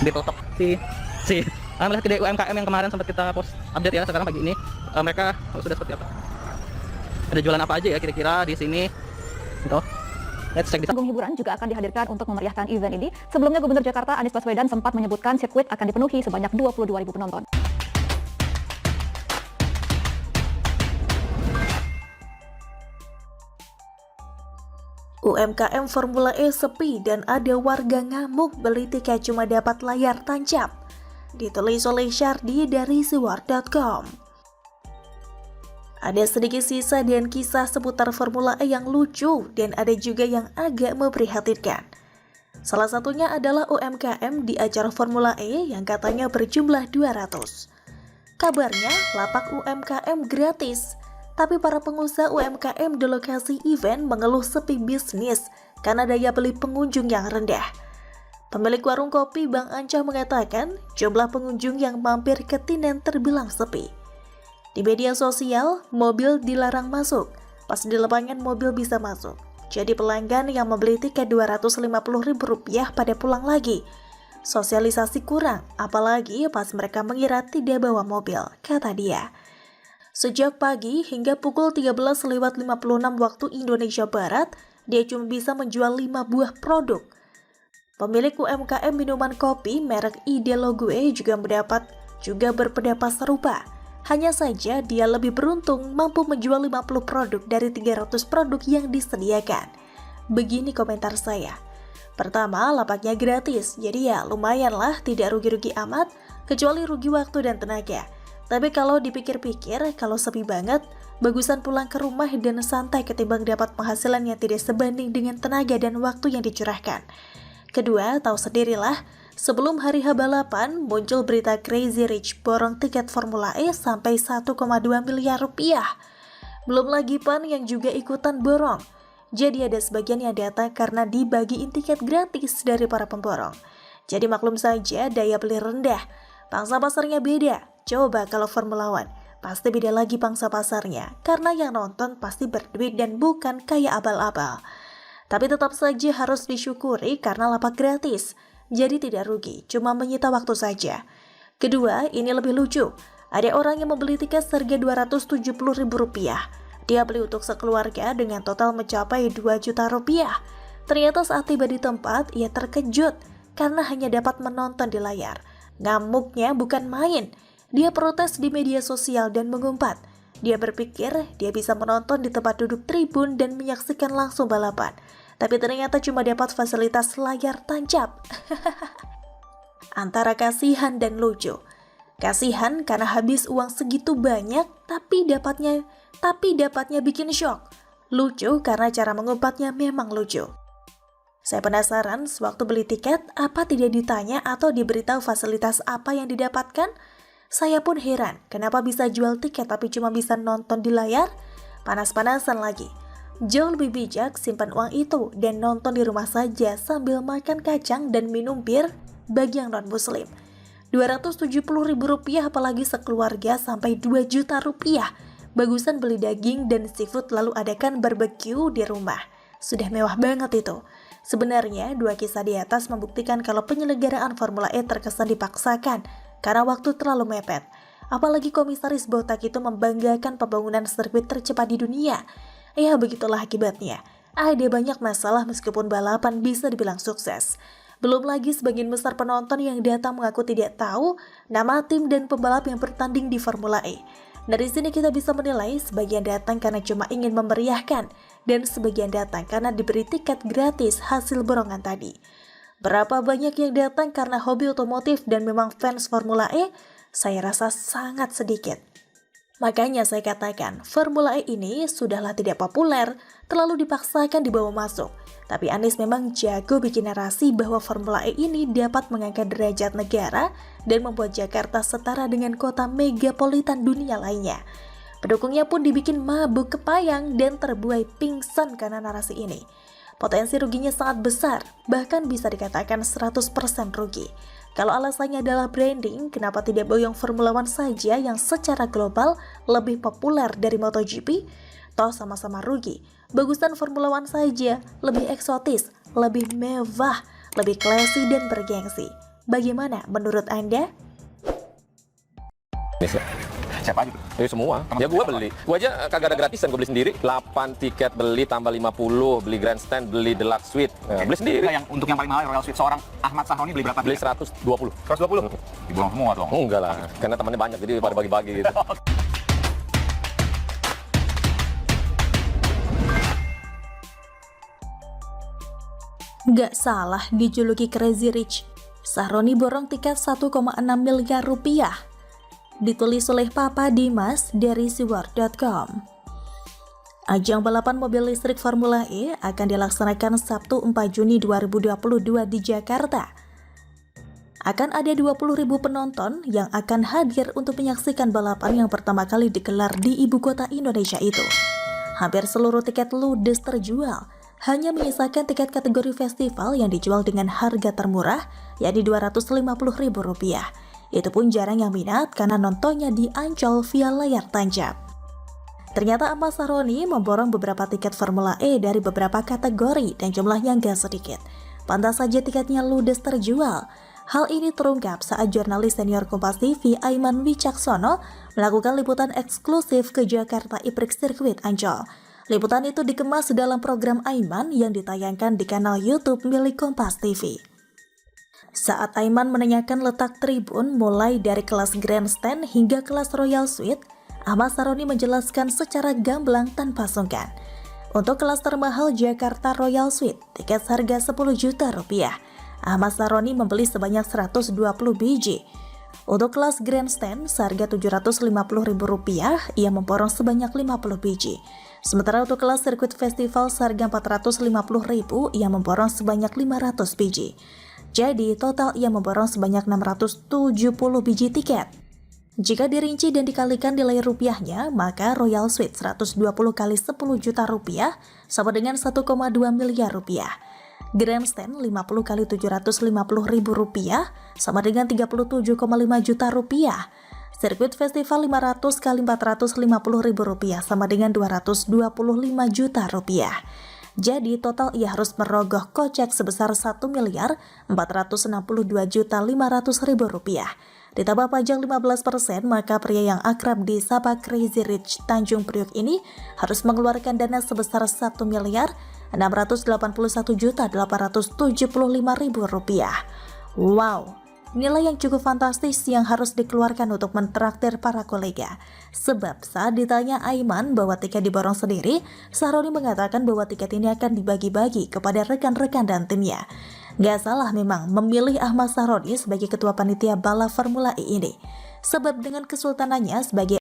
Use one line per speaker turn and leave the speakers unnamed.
ditutup si melihat kedai UMKM yang kemarin sempat kita post update ya, sekarang pagi ini mereka sudah seperti apa, ada jualan apa aja ya kira-kira di sini gitu. Let's check this out.
Panggung hiburan juga akan dihadirkan untuk memeriahkan event ini. Sebelumnya Gubernur Jakarta Anies Baswedan sempat menyebutkan sirkuit akan dipenuhi sebanyak 22.000 penonton.
UMKM Formula E sepi dan ada warga ngamuk beli tiket cuma dapat layar tancap. Ditulis oleh Syardi dari siwar.com. Ada sedikit sisa dan kisah seputar Formula E yang lucu dan ada juga yang agak memprihatinkan. Salah satunya adalah UMKM di acara Formula E yang katanya berjumlah 200. Kabarnya lapak UMKM gratis. Tapi para pengusaha UMKM di lokasi event mengeluh sepi bisnis karena daya beli pengunjung yang rendah. Pemilik warung kopi Bang Ancah mengatakan jumlah pengunjung yang mampir ke Tinen terbilang sepi. Di media sosial, mobil dilarang masuk. Pas di lapangan mobil bisa masuk. Jadi pelanggan yang membeli tiket Rp250.000 pada pulang lagi. Sosialisasi kurang, apalagi pas mereka mengira tidak bawa mobil, kata dia. Sejak pagi hingga pukul 13.56 waktu Indonesia Barat, dia cuma bisa menjual 5 buah produk. Pemilik UMKM minuman kopi merek Idelogue juga berpendapat serupa. Hanya saja dia lebih beruntung mampu menjual 50 produk dari 300 produk yang disediakan. Begini komentar saya. Pertama, lapaknya gratis, jadi ya lumayan lah, tidak rugi-rugi amat, kecuali rugi waktu dan tenaga. Tapi kalau dipikir-pikir, kalau sepi banget, bagusan pulang ke rumah dan santai ketimbang dapat penghasilan yang tidak sebanding dengan tenaga dan waktu yang dicurahkan. Kedua, tahu sendirilah, sebelum hari H balapan muncul berita Crazy Rich borong tiket Formula E sampai 1,2 miliar rupiah. Belum lagi PAN yang juga ikutan borong. Jadi ada sebagian yang datang karena dibagiin tiket gratis dari para pemborong. Jadi maklum saja daya beli rendah. Pangsa pasarnya beda. Coba kalau Formula One, pasti beda lagi pangsa pasarnya, karena yang nonton pasti berduit dan bukan kayak abal-abal. Tapi tetap saja harus disyukuri karena lapak gratis, jadi tidak rugi, cuma menyita waktu saja. Kedua, ini lebih lucu, ada orang yang membeli tiket seharga Rp270.000. Dia beli untuk sekeluarga dengan total mencapai Rp2 juta. Ternyata saat tiba di tempat, ia terkejut karena hanya dapat menonton di layar. Ngamuknya bukan main. Dia protes di media sosial dan mengumpat. Dia berpikir dia bisa menonton di tempat duduk tribun dan menyaksikan langsung balapan. Tapi ternyata cuma dapat fasilitas layar tancap. Antara kasihan dan lucu. Kasihan karena habis uang segitu banyak tapi dapatnya bikin shock. Lucu karena cara mengumpatnya memang lucu. Saya penasaran sewaktu beli tiket apa tidak ditanya atau diberitahu fasilitas apa yang didapatkan? Saya pun heran, kenapa bisa jual tiket tapi cuma bisa nonton di layar? Panas-panasan lagi. Jauh lebih bijak simpan uang itu dan nonton di rumah saja sambil makan kacang dan minum bir bagi yang non-muslim. Rp270.000 apalagi sekeluarga sampai Rp2 juta. Bagusan beli daging dan seafood lalu adakan barbecue di rumah. Sudah mewah banget itu. Sebenarnya, dua kisah di atas membuktikan kalau penyelenggaraan Formula E terkesan dipaksakan karena waktu terlalu mepet. Apalagi komisaris botak itu membanggakan pembangunan sirkuit tercepat di dunia. Ya, begitulah akibatnya. Ada banyak masalah meskipun balapan bisa dibilang sukses. Belum lagi sebagian besar penonton yang datang mengaku tidak tahu nama tim dan pembalap yang bertanding di Formula E. Dari sini kita bisa menilai sebagian datang karena cuma ingin memeriahkan dan sebagian datang karena diberi tiket gratis hasil borongan tadi. Berapa banyak yang datang karena hobi otomotif dan memang fans Formula E? Saya rasa sangat sedikit. Makanya saya katakan, Formula E ini sudahlah tidak populer, terlalu dipaksakan dibawa masuk. Tapi Anies memang jago bikin narasi bahwa Formula E ini dapat mengangkat derajat negara dan membuat Jakarta setara dengan kota megapolitan dunia lainnya. Pendukungnya pun dibikin mabuk kepayang dan terbuai pingsan karena narasi ini. Potensi ruginya sangat besar, bahkan bisa dikatakan 100% rugi. Kalau alasannya adalah branding, kenapa tidak boyong Formula One saja yang secara global lebih populer dari MotoGP? Toh sama-sama rugi. Bagusan Formula One saja, lebih eksotis, lebih mewah, lebih classy dan bergengsi. Bagaimana menurut Anda?
Siapa aja?
Semua. Ya gue beli. Gue aja kagak ada gratisan, gue beli sendiri. 8 tiket beli tambah 50, beli grandstand, beli deluxe suite. Nah, beli sendiri.
Yang untuk yang paling mahal Royal Suite seorang Ahmad Sahroni beli berapa?
Beli
tiket?
120.
120? Dibuang semua dong.
Enggak lah, karena temannya banyak jadi pada bagi-bagi gitu.
Nggak salah dijuluki Crazy Rich. Sahroni borong tiket 1,6 miliar rupiah. Ditulis oleh Papa Dimas dari siwar.com. Ajang balapan mobil listrik Formula E akan dilaksanakan Sabtu 4 Juni 2022 di Jakarta. Akan ada 20.000 penonton yang akan hadir untuk menyaksikan balapan yang pertama kali digelar di ibu kota Indonesia itu. Hampir seluruh tiket ludes terjual, hanya menyisakan tiket kategori festival yang dijual dengan harga termurah, yakni Rp250.000. Itu pun jarang yang minat karena nontonnya di Ancol via layar tancap. Ternyata Ahmad Sahroni memborong beberapa tiket Formula E dari beberapa kategori dan jumlahnya nggak sedikit. Pantas saja tiketnya ludes terjual. Hal ini terungkap saat jurnalis senior Kompas TV Aiman Wicaksono melakukan liputan eksklusif ke Jakarta E-Prix Circuit Ancol. Liputan itu dikemas dalam program Aiman yang ditayangkan di kanal YouTube milik Kompas TV. Saat Aiman menanyakan letak tribun mulai dari kelas grandstand hingga kelas Royal Suite, Ahmad Sahroni menjelaskan secara gamblang tanpa sungkan. Untuk kelas termahal Jakarta Royal Suite, tiket seharga 10 juta rupiah. Ahmad Sahroni membeli sebanyak 120 biji. Untuk kelas grandstand seharga Rp750.000, ia memborong sebanyak 50 biji. Sementara untuk kelas sirkuit festival seharga Rp450.000, ia memborong sebanyak 500 biji. Jadi total ia memborong sebanyak 670 biji tiket. Jika dirinci dan dikalikan nilai rupiahnya, maka Royal Suite 120 kali 10 juta rupiah sama dengan 1,2 miliar rupiah. Grandstand 50 kali 750.000 rupiah sama dengan 37,5 juta rupiah. Sirkuit festival 500 kali 450.000 rupiah sama dengan 225 juta rupiah. Jadi total ia harus merogoh kocek sebesar 1.462.500.000 rupiah. Ditambah pajak 15%, maka pria yang akrab disapa Crazy Rich Tanjung Priok ini harus mengeluarkan dana sebesar 1.681.875.000 rupiah. Wow, nilai yang cukup fantastis yang harus dikeluarkan untuk mentraktir para kolega. Sebab saat ditanya Aiman bahwa tiket diborong sendiri, Sahroni mengatakan bahwa tiket ini akan dibagi-bagi kepada rekan-rekan dan timnya. Gak salah memang memilih Ahmad Sahroni sebagai ketua panitia balap Formula E ini. Sebab dengan kesultanannya sebagai